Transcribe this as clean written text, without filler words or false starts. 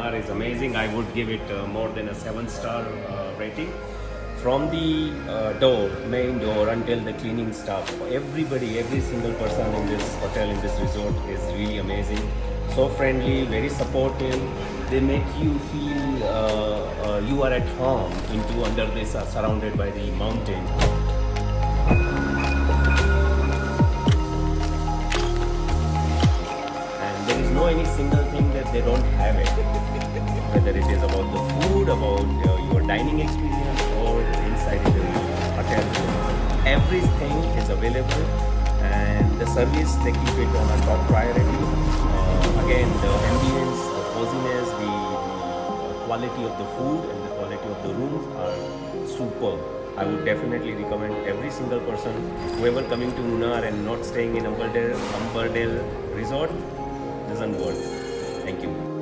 Munnar is amazing. I would give it more than a 7-star rating. From the main door until the cleaning staff, everybody, every single person in this hotel, in this resort is really amazing. So friendly, very supportive. They make you feel you are at home under this, surrounded by the mountain. And there is no any single thing that they don't have it. Whether it is about the food, about your dining experience, or inside the hotel, everything is available, and the service, they keep it on a top priority. Again, the ambience, the coziness, the quality of the food and the quality of the rooms are superb. I would definitely recommend every single person, whoever coming to Munnar and not staying in Umberdale Resort, doesn't work. Thank you.